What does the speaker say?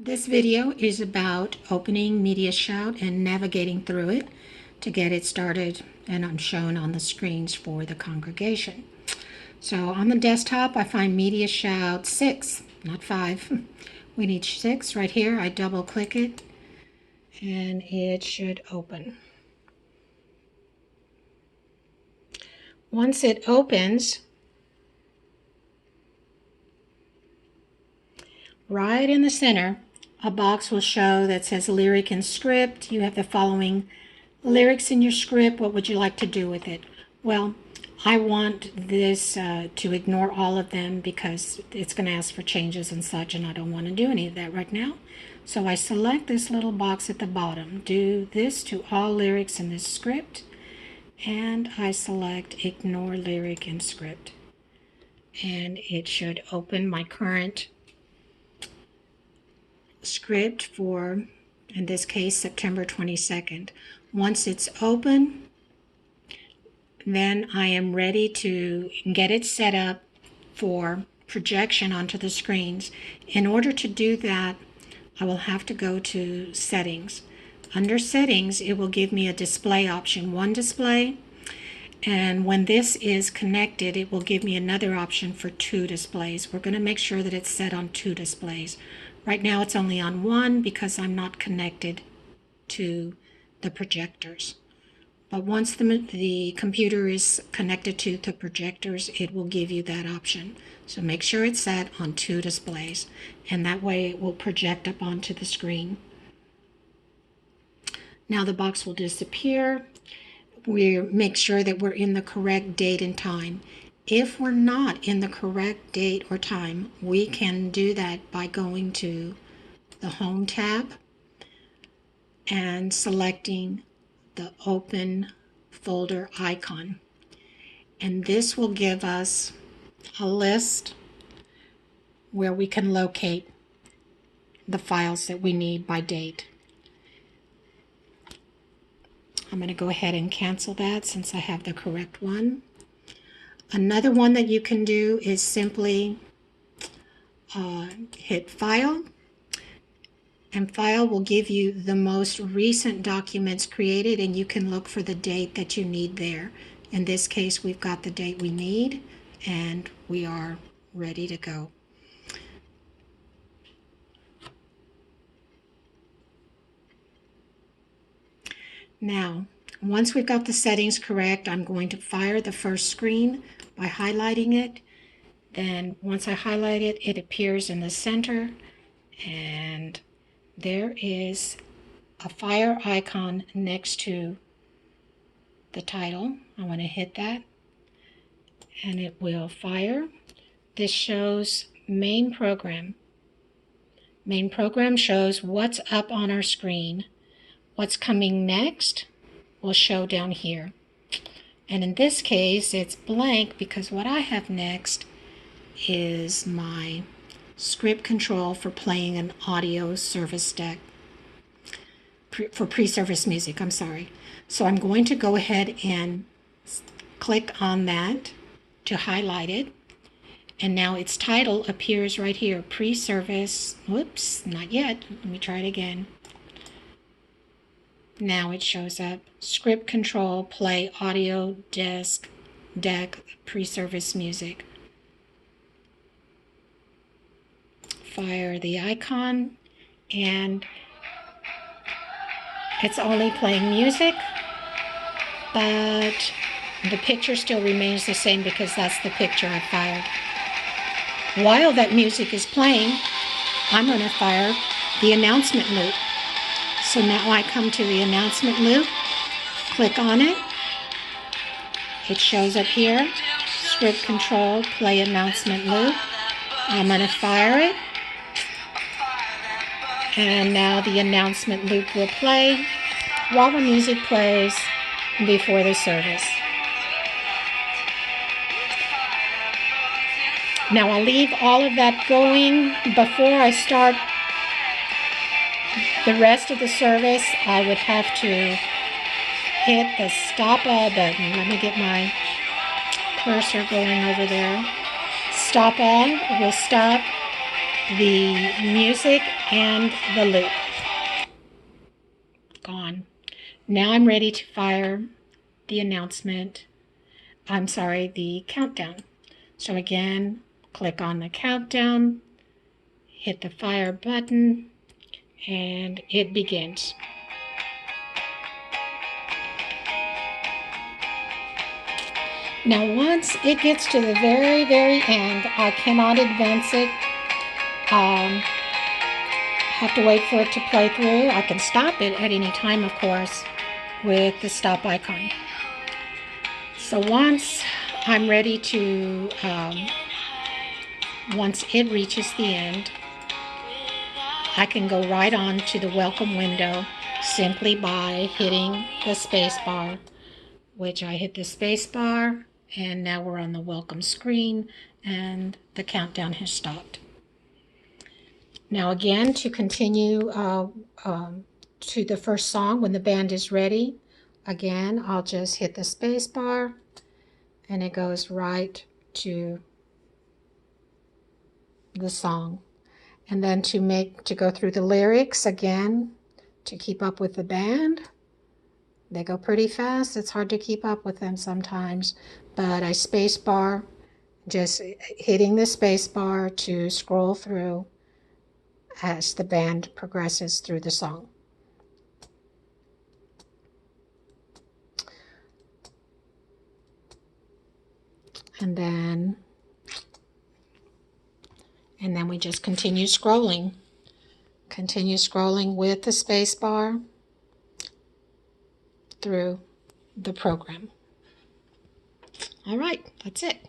This video is about opening Media Shout and navigating through it to get it started, and I'm shown on the screens for the congregation. So on the desktop, I find Media Shout 6, not 5. We need 6 right here. I double click it and it should open. Once it opens, right in the center, a box will show that says lyric and script. You have the following lyrics in your script. What would you like to do with it? Well, I want this to ignore all of them because it's going to ask for changes and such, and I don't want to do any of that right now. So I select this little box at the bottom, do this to all lyrics in this script, and I select ignore lyric and script. And it should open my current script for, in this case, September 22nd. Once it's open, then I am ready to get it set up for projection onto the screens. In order to do that, I will have to go to Settings. Under Settings, it will give me a display option, one display, and when this is connected, it will give me another option for 2 displays. We're going to make sure that it's set on 2 displays. Right now it's only on 1 because I'm not connected to the projectors. But once the computer is connected to the projectors, it will give you that option. So make sure it's set on 2 displays, and that way it will project up onto the screen. Now the box will disappear. We make sure that we're in the correct date and time. If we're not in the correct date or time, we can do that by going to the Home tab and selecting the open folder icon. And this will give us a list where we can locate the files that we need by date. I'm going to go ahead and cancel that since I have the correct one. Another one that you can do is simply hit File, and File will give you the most recent documents created, and you can look for the date that you need there. In this case, we've got the date we need, and we are ready to go. Now, once we've got the settings correct, I'm going to fire the first screen by highlighting it. Then once I highlight it, it appears in the center, and there is a fire icon next to the title. I want to hit that, and it will fire. This shows main program. Main program shows what's up on our screen. What's coming next will show down here. And in this case, it's blank because what I have next is my script control for playing an audio service deck, for pre-service music, I'm sorry. So I'm going to go ahead and click on that to highlight it. And now its title appears right here, pre-service, whoops, not yet, let me try it again. Now it shows up, script control, play audio deck, pre-service music. Fire the icon, and it's only playing music, but the picture still remains the same because that's the picture I fired. While that music is playing, I'm going to fire the announcement loop. So now I come to the announcement loop, click on it, it shows up here, script control, play announcement loop. I'm going to fire it, and now the announcement loop will play while the music plays before the service. Now I'll leave all of that going. Before I start the rest of the service, I would have to hit the stop all button. Let me get my cursor going over there. Stop all will stop the music and the loop. Gone. Now I'm ready to fire the announcement. I'm sorry, the countdown. So again, click on the countdown, hit the fire button, and it begins. Now once it gets to the very, very end, I cannot advance it. Have to wait for it to play through. I can stop it at any time, of course, with the stop icon. So once I'm ready to, once it reaches the end, I can go right on to the welcome window simply by hitting the space bar, which I hit the space bar, and now we're on the welcome screen and the countdown has stopped. Now again, to continue to the first song when the band is ready, again, I'll just hit the space bar and it goes right to the song. And then to go through the lyrics again, to keep up with the band. They go pretty fast. It's hard to keep up with them sometimes, but I space bar, just hitting the space bar to scroll through as the band progresses through the song. And then we just continue scrolling with the space bar through the program. All right, that's it.